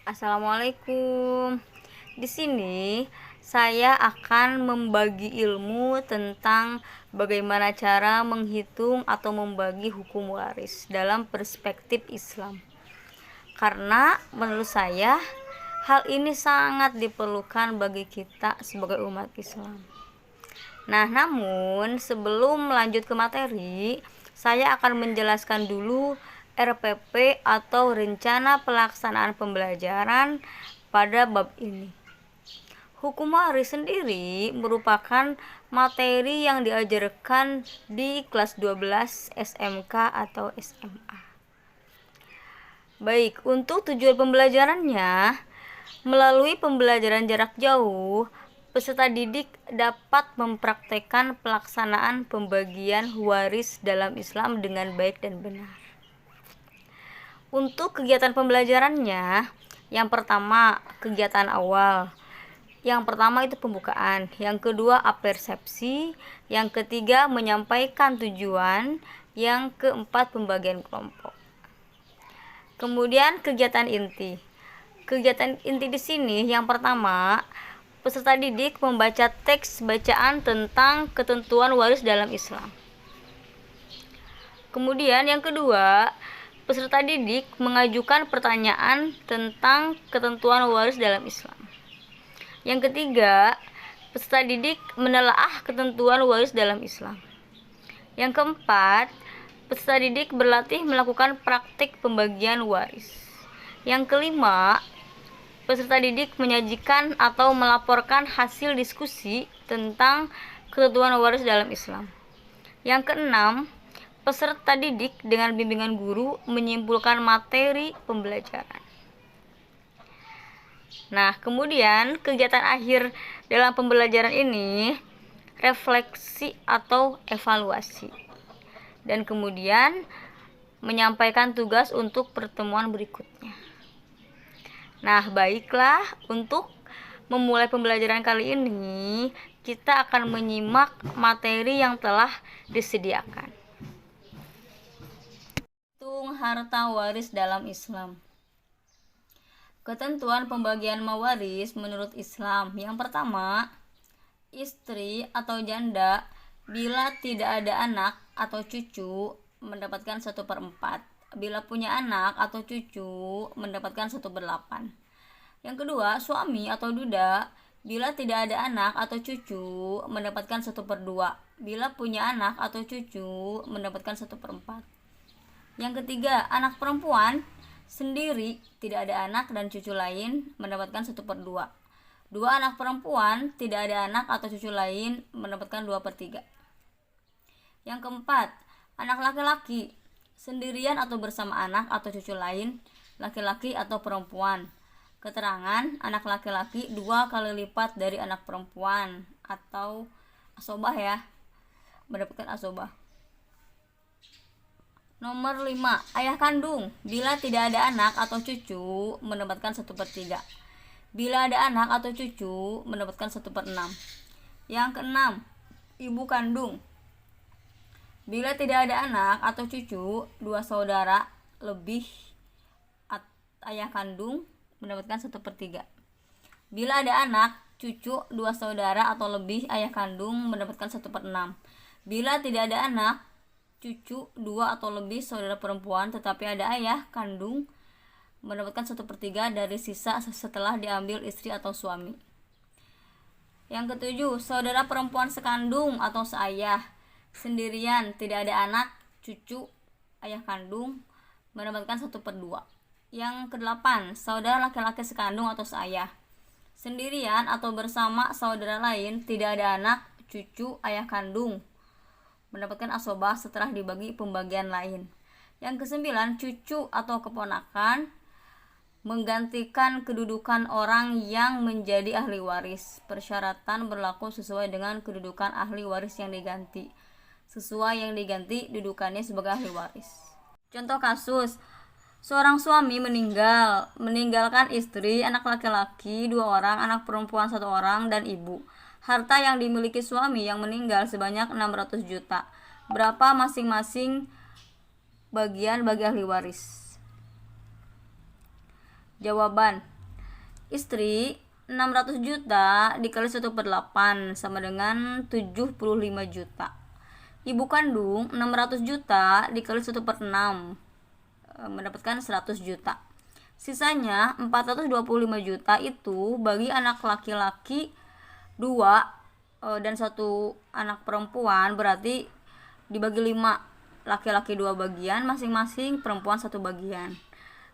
Assalamualaikum. Di sini saya akan membagi ilmu tentang bagaimana cara menghitung atau membagi hukum waris dalam perspektif Islam. Karena menurut saya hal ini sangat diperlukan bagi kita sebagai umat Islam. Nah, namun sebelum melanjut ke materi, saya akan menjelaskan dulu RPP atau Rencana Pelaksanaan Pembelajaran pada bab ini. Hukum waris sendiri merupakan materi yang diajarkan di kelas 12 SMK atau SMA. Baik, untuk tujuan pembelajarannya, melalui pembelajaran jarak jauh, peserta didik dapat mempraktekkan pelaksanaan pembagian waris dalam Islam dengan baik dan benar. Untuk kegiatan pembelajarannya, yang pertama kegiatan awal. Yang pertama itu pembukaan, yang kedua apersepsi, yang ketiga menyampaikan tujuan, yang keempat pembagian kelompok. Kemudian kegiatan inti. Kegiatan inti di sini yang pertama, peserta didik membaca teks bacaan tentang ketentuan waris dalam Islam. Kemudian yang kedua, peserta didik mengajukan pertanyaan tentang ketentuan waris dalam Islam. Yang ketiga, peserta didik menelaah ketentuan waris dalam Islam. Yang keempat, peserta didik berlatih melakukan praktik pembagian waris. Yang kelima, peserta didik menyajikan atau melaporkan hasil diskusi tentang ketentuan waris dalam Islam. Yang keenam, peserta didik dengan bimbingan guru menyimpulkan materi pembelajaran. Nah, kemudian kegiatan akhir dalam pembelajaran ini refleksi atau evaluasi. Dan kemudian menyampaikan tugas untuk pertemuan berikutnya. Nah, baiklah, untuk memulai pembelajaran kali ini, kita akan menyimak materi yang telah disediakan. Hitung harta waris dalam Islam. Ketentuan pembagian mawaris menurut Islam. Yang pertama, istri atau janda bila tidak ada anak atau cucu mendapatkan 1/4. Bila punya anak atau cucu mendapatkan 1/8. Yang kedua, suami atau duda bila tidak ada anak atau cucu mendapatkan 1/2. Bila punya anak atau cucu mendapatkan 1/4. Yang ketiga, anak perempuan sendiri tidak ada anak dan cucu lain mendapatkan 1/2. Dua anak perempuan tidak ada anak atau cucu lain mendapatkan 2/3. Yang keempat, anak laki-laki sendirian atau bersama anak atau cucu lain, laki-laki atau perempuan. Keterangan, anak laki-laki 2 kali lipat dari anak perempuan atau asobah ya, mendapatkan asobah. Nomor 5, ayah kandung bila tidak ada anak atau cucu mendapatkan 1/3. Bila ada anak atau cucu mendapatkan 1/6. Yang keenam, ibu kandung bila tidak ada anak atau cucu, 2 saudara lebih ayah kandung mendapatkan 1/3. Bila ada anak, cucu, 2 saudara atau lebih ayah kandung mendapatkan 1/6. Bila tidak ada anak, cucu, 2 atau lebih saudara perempuan tetapi ada ayah kandung mendapatkan 1/3 dari sisa setelah diambil istri atau suami. Yang ketujuh, saudara perempuan sekandung atau seayah sendirian tidak ada anak, cucu, ayah kandung mendapatkan 1/2. Yang kedelapan, saudara laki-laki sekandung atau seayah sendirian atau bersama saudara lain tidak ada anak, cucu, ayah kandung mendapatkan asobah setelah dibagi pembagian lain. Yang kesembilan, cucu atau keponakan menggantikan kedudukan orang yang menjadi ahli waris. Persyaratan berlaku sesuai dengan kedudukan ahli waris yang diganti. Sesuai yang diganti dudukannya sebagai ahli waris. Contoh kasus, seorang suami meninggalkan istri, anak laki-laki 2 orang, anak perempuan 1 orang, dan ibu. Harta yang dimiliki suami yang meninggal sebanyak 600 juta. Berapa masing-masing bagian bagi ahli waris? Jawaban, Istri 600 juta dikali 1/8 sama dengan 75 juta. Ibu kandung 600 juta dikali 1/6 mendapatkan 100 juta. Sisanya 425 juta itu bagi anak laki-laki 2 dan 1 anak perempuan, berarti dibagi 5, laki-laki 2 bagian, masing-masing perempuan 1 bagian.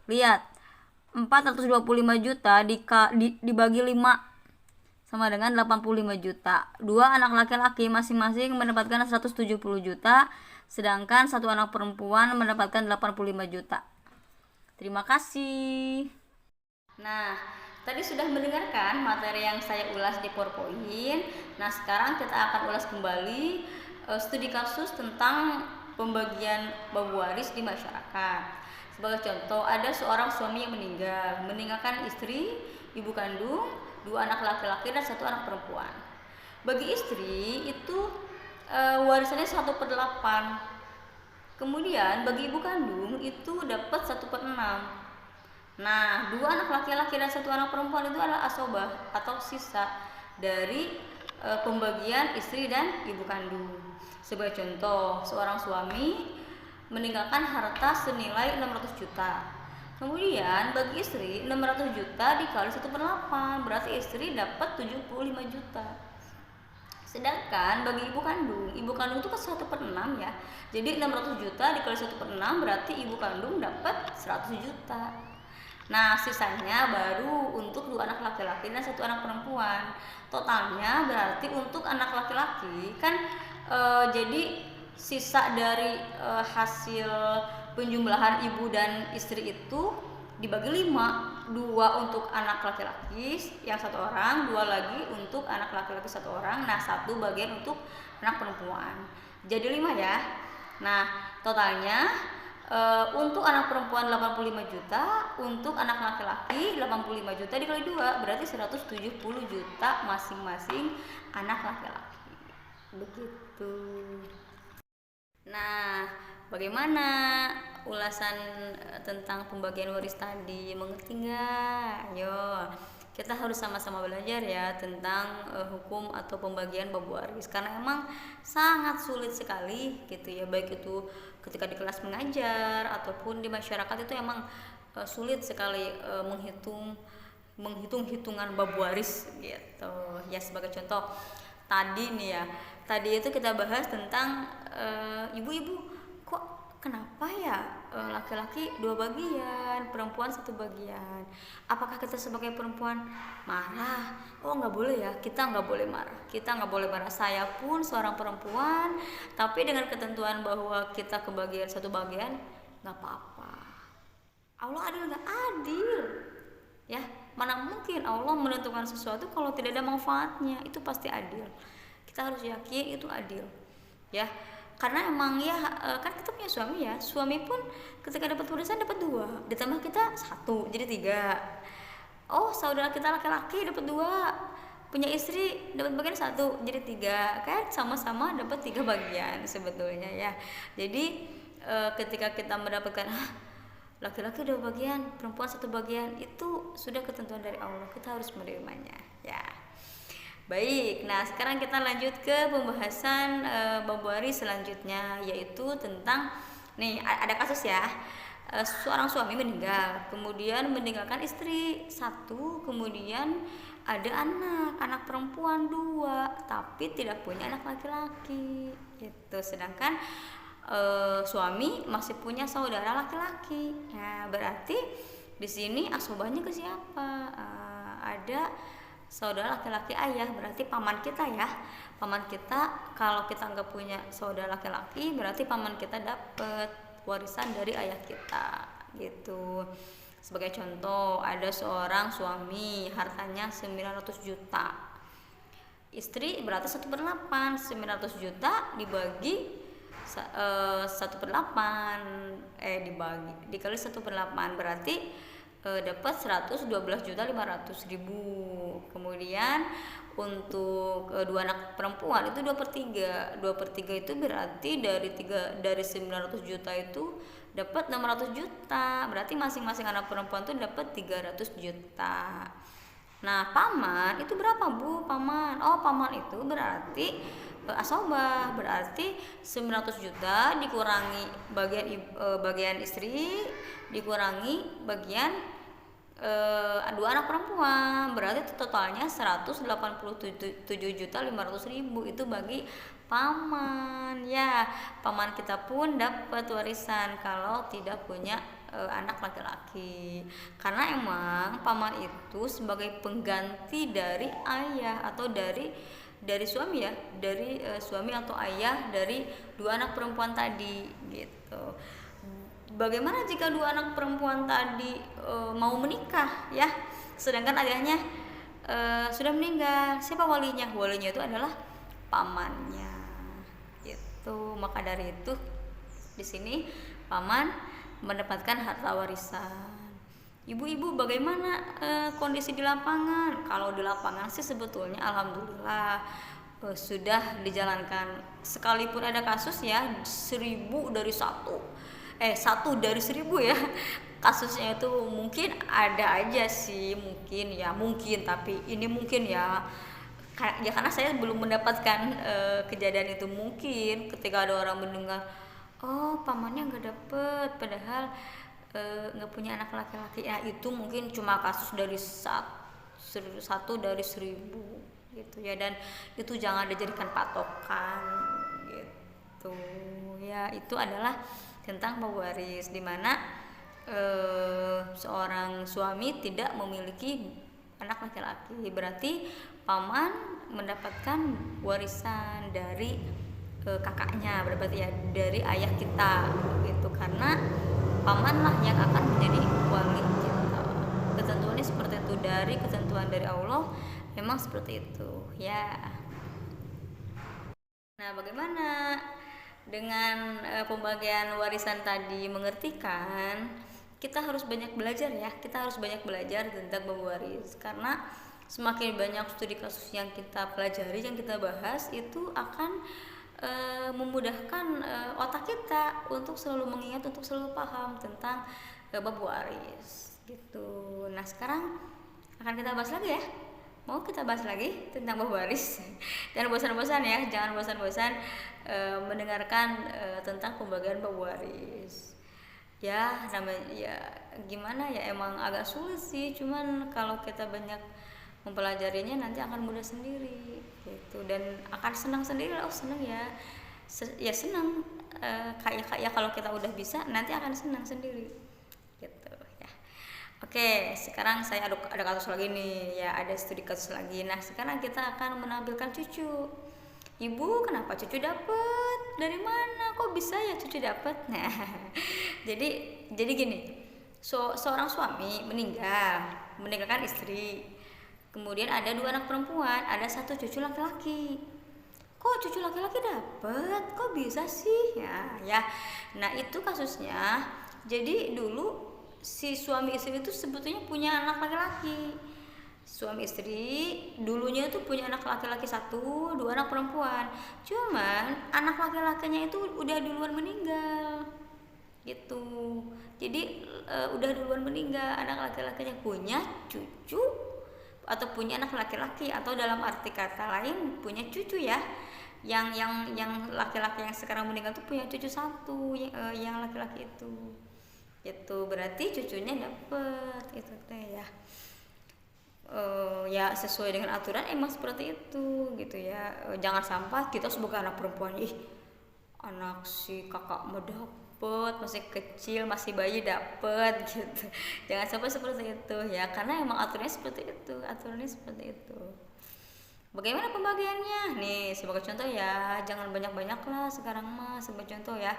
Lihat, 425 juta dibagi 5 sama dengan 85 juta. 2 anak laki-laki masing-masing mendapatkan 170 juta, sedangkan 1 anak perempuan mendapatkan 85 juta. Terima kasih. Nah, tadi sudah mendengarkan materi yang saya ulas di PowerPoint. Nah, sekarang kita akan ulas kembali studi kasus tentang pembagian bab waris di masyarakat. Sebagai contoh, ada seorang suami yang meninggalkan istri, ibu kandung, 2 anak laki-laki dan 1 anak perempuan. Bagi istri itu warisannya 1/8. Kemudian bagi ibu kandung itu dapat 1/6. Nah, 2 anak laki-laki dan 1 anak perempuan itu adalah asobah atau sisa dari pembagian istri dan ibu kandung. Sebagai contoh, seorang suami meninggalkan harta senilai 600 juta. Kemudian bagi istri 600 juta dikali 1/8, berarti istri dapat 75 juta. Sedangkan bagi ibu kandung itu kan 1/6 ya. Jadi 600 juta dikali 1/6 berarti ibu kandung dapat 100 juta. Nah, sisanya baru untuk 2 anak laki-laki dan 1 anak perempuan. Totalnya berarti untuk anak laki-laki kan jadi sisa dari hasil penjumlahan ibu dan istri itu dibagi 5, 2 untuk anak laki-laki yang 1 orang, 2 lagi untuk anak laki-laki 1 orang, nah 1 bagian untuk anak perempuan, jadi 5 ya. Nah, totalnya untuk anak perempuan 85 juta, untuk anak laki-laki 85 juta dikali 2 berarti 170 juta masing-masing anak laki-laki, begitu. Nah, bagaimana ulasan tentang pembagian waris tadi? Mengerti nggak? Ayo, kita harus sama-sama belajar ya tentang hukum atau pembagian bab waris, karena emang sangat sulit sekali gitu ya, baik itu ketika di kelas mengajar ataupun di masyarakat itu emang sulit sekali menghitung-hitungan bab waris gitu ya. Sebagai contoh tadi nih ya, tadi itu kita bahas tentang ibu-ibu, kok kenapa ya laki-laki 2 bagian, perempuan 1 bagian. Apakah kita sebagai perempuan marah? Oh, nggak boleh ya, kita nggak boleh marah. Saya pun seorang perempuan, tapi dengan ketentuan bahwa kita kebagian 1 bagian, nggak apa-apa. Allah adil nggak? Adil ya. Mana mungkin Allah menentukan sesuatu kalau tidak ada manfaatnya? Itu pasti adil. Kita harus yakin itu adil ya, karena emang ya kan kita punya suami ya, suami pun ketika dapat warisan dapat 2, ditambah kita 1 jadi 3. Oh, saudara kita laki-laki dapat 2, punya istri dapat bagian 1 jadi 3, kan sama-sama dapat 3 bagian sebetulnya ya. Jadi ketika kita mendapatkan laki-laki 2 bagian, perempuan 1 bagian, itu sudah ketentuan dari Allah, kita harus menerimanya ya. Baik, nah sekarang kita lanjut ke pembahasan bab waris selanjutnya, yaitu tentang nih ada kasus ya, seorang suami meninggal, kemudian meninggalkan istri 1, kemudian ada anak perempuan 2, tapi tidak punya anak laki-laki gitu. Sedangkan suami masih punya saudara laki-laki. Nah, berarti di sini asobahnya ke siapa? Ada saudara laki-laki ayah, berarti paman kita ya. Paman kita, kalau kita nggak punya saudara laki-laki, berarti paman kita dapat warisan dari ayah kita gitu. Sebagai contoh, ada seorang suami hartanya 900 juta, istri berarti 1/8, 900 juta dibagi 1/8 dikali 1/8 berarti dapat 112.500.000. Kemudian untuk 2 anak perempuan itu 2/3. 2/3 itu berarti dari 900 juta itu dapat 600 juta. Berarti masing-masing anak perempuan itu dapat 300 juta. Nah, paman itu berapa, Bu? Paman. Oh, paman itu berarti asobah, berarti 900 juta dikurangi bagian istri, dikurangi bagian dua anak perempuan, berarti totalnya 187.500.000 itu bagi paman. Ya, paman kita pun dapat warisan kalau tidak punya anak laki-laki, karena emang paman itu sebagai pengganti dari ayah atau dari suami ya, dari suami atau ayah dari dua anak perempuan tadi gitu. Bagaimana jika dua anak perempuan tadi mau menikah ya, sedangkan ayahnya sudah meninggal? Siapa walinya? Walinya itu adalah pamannya gitu. Maka dari itu di sini paman mendapatkan harta warisan. Ibu-ibu, bagaimana kondisi di lapangan? Kalau di lapangan sih sebetulnya alhamdulillah sudah dijalankan. Sekalipun ada kasus ya, 1000 dari satu dari 1000 ya, kasusnya itu mungkin ada aja sih, mungkin ya, mungkin, tapi ini mungkin ya karena saya belum mendapatkan kejadian itu. Mungkin ketika ada orang mendengar, oh pamannya nggak dapet padahal nggak punya anak laki-laki, ya itu mungkin cuma kasus dari satu dari 1000 gitu ya, dan itu jangan dijadikan patokan gitu ya. Itu adalah tentang pewaris, dimana seorang suami tidak memiliki anak laki-laki, berarti paman mendapatkan warisan dari kakaknya, berarti ya dari ayah kita gitu, karena paman lah yang akan menjadi wali kita. Ketentuannya seperti itu, dari ketentuan dari Allah memang seperti itu ya. Nah, bagaimana dengan pembagian warisan tadi? Mengerti kan? Kita harus banyak belajar ya, kita harus banyak belajar tentang mewaris, karena semakin banyak studi kasus yang kita pelajari, yang kita bahas, itu akan memudahkan otak kita untuk selalu mengingat, untuk selalu paham tentang bab waris gitu. Nah, sekarang akan kita bahas lagi ya. Mau kita bahas lagi tentang bab waris? Jangan bosan-bosan ya, jangan bosan-bosan mendengarkan tentang pembagian bab waris. Ya, namanya ya gimana ya, emang agak sulit sih, cuman kalau kita banyak mempelajarinya nanti akan mudah sendiri gitu, dan akan senang sendiri. Oh senang ya, ya senang, kayak kalau kita udah bisa nanti akan senang sendiri gitu ya. Oke, sekarang saya ada kasus lagi nih ya, ada studi kasus lagi. Nah, sekarang kita akan menampilkan cucu. Ibu, kenapa cucu dapat? Dari mana? Kok bisa ya cucu dapat? Nah, jadi gini, seorang suami meninggalkan istri. Kemudian ada dua anak perempuan, ada satu cucu laki-laki. Kok cucu laki-laki dapat? Kok bisa sih? Ya. Nah, itu kasusnya. Jadi dulu si suami istri itu sebetulnya punya anak laki-laki. Suami istri dulunya itu punya anak laki-laki satu, dua anak perempuan. Cuman anak laki-lakinya itu udah duluan meninggal gitu. Jadi udah duluan meninggal, anak laki-lakinya punya cucu atau punya anak laki-laki, atau dalam arti kata lain punya cucu ya. Yang laki-laki yang sekarang meninggal tuh punya cucu satu, yang laki-laki itu berarti cucunya dapet itu teh ya. Ya sesuai dengan aturan emang seperti itu gitu ya. Jangan sampai kita sebagai anak perempuan, anak si kakak mau dapet, masih kecil, masih bayi dapet gitu. Jangan sampai seperti itu ya, karena emang aturannya seperti itu. Bagaimana pembagiannya? Nih sebagai contoh ya, jangan banyak-banyak lah sekarang mah. Sebagai contoh ya,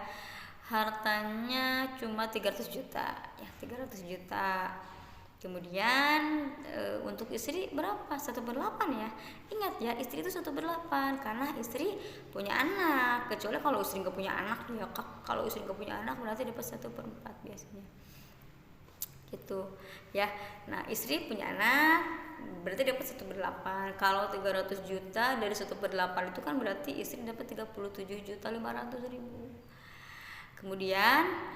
hartanya cuma 300 juta ya, 300 juta. Kemudian untuk istri berapa? 1/8 ya. Ingat ya, istri itu 1/8 karena istri punya anak. Kecuali kalau istri nggak punya anak ya, kalau istri nggak punya anak berarti dapat 1/4 biasanya. Gitu ya. Nah, istri punya anak berarti dapat 1/8. Kalau 300 juta dari 1/8 itu kan berarti istri dapat 37.500.000. Kemudian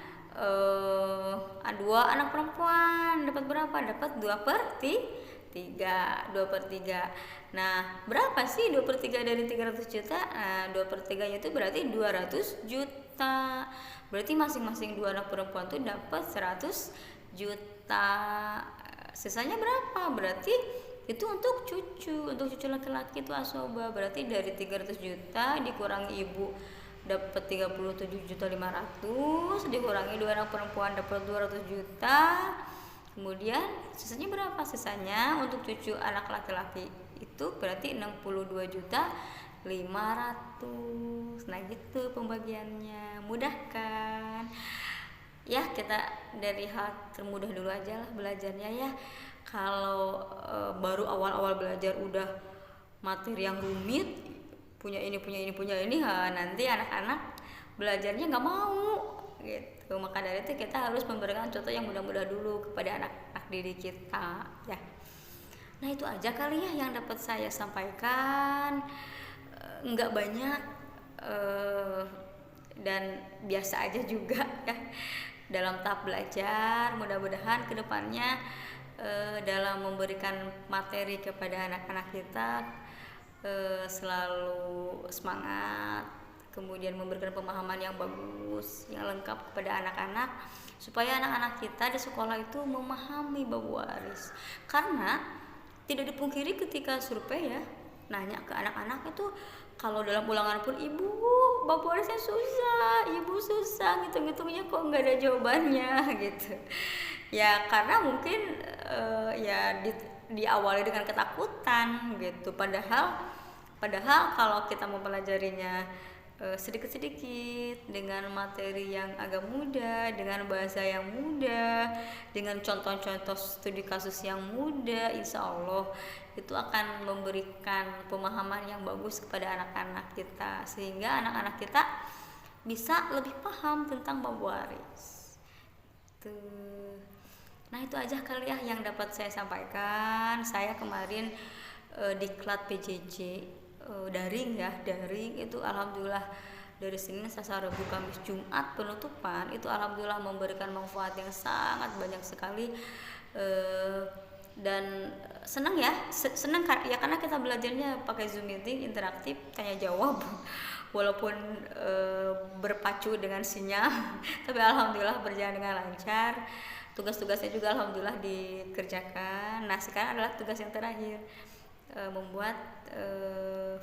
dua anak perempuan dapat berapa? Dapat 2/3 2/3. Nah, berapa sih 2/3 dari 300 juta? Nah, 2/3 itu berarti 200 juta. Berarti masing-masing dua anak perempuan tuh dapat 100 juta. Sisanya berapa? Berarti itu untuk cucu laki-laki itu asoba. Berarti dari 300 juta dikurangi ibu dapat 37.500.000, dikurangi dua anak perempuan dapat 200 juta. Kemudian sisanya berapa? Sisanya untuk cucu anak laki-laki itu berarti 62.500.000. Nah, gitu pembagiannya. Mudah kan? Ya, kita dari hal termudah dulu aja lah belajarnya ya. Kalau baru awal-awal belajar udah materi yang rumit, punya ini, nanti anak-anak belajarnya nggak mau gitu. Maka dari itu kita harus memberikan contoh yang mudah-mudah dulu kepada anak-anak didik kita ya. Nah, itu aja kali ya yang dapat saya sampaikan. Nggak banyak dan biasa aja juga ya dalam tahap belajar. Mudah-mudahan kedepannya dalam memberikan materi kepada anak-anak kita selalu semangat, kemudian memberikan pemahaman yang bagus, yang lengkap kepada anak-anak, supaya anak-anak kita di sekolah itu memahami bab waris. Karena tidak dipungkiri ketika survei ya, nanya ke anak-anak itu, kalau dalam ulangan pun, ibu bab warisnya susah, ibu susah, ngitung-ngitungnya kok nggak ada jawabannya gitu ya. Karena mungkin ya diawali dengan ketakutan gitu, padahal kalau kita mempelajarinya sedikit-sedikit dengan materi yang agak mudah, dengan bahasa yang mudah, dengan contoh-contoh studi kasus yang mudah, insya Allah itu akan memberikan pemahaman yang bagus kepada anak-anak kita, sehingga anak-anak kita bisa lebih paham tentang bab waris. Nah, itu aja kali ya yang dapat saya sampaikan. Saya kemarin diklat PJJ daring itu alhamdulillah dari Senin, Selasa, Rabu, Kamis, Jumat penutupan itu alhamdulillah memberikan manfaat yang sangat banyak sekali, dan senang ya karena kita belajarnya pakai Zoom meeting interaktif, tanya jawab walaupun berpacu dengan sinyal tapi alhamdulillah berjalan dengan lancar. Tugas-tugasnya juga alhamdulillah dikerjakan. Nah, sekarang adalah tugas yang terakhir, membuat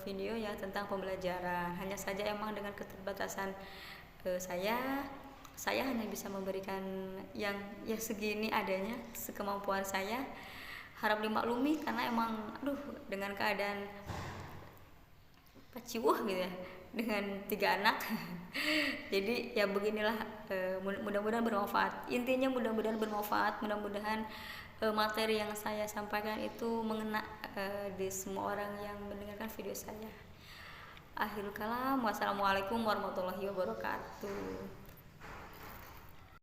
video ya tentang pembelajaran. Hanya saja emang dengan keterbatasan saya hanya bisa memberikan yang ya segini adanya, sekemampuan saya. Harap dimaklumi karena emang dengan keadaan paciwuh gitu ya, dengan 3 anak jadi ya beginilah. Mudah-mudahan bermanfaat. Intinya mudah-mudahan bermanfaat, mudah-mudahan materi yang saya sampaikan itu mengena di semua orang yang mendengarkan video saya. Akhirul kalam, wassalamualaikum warahmatullahi wabarakatuh.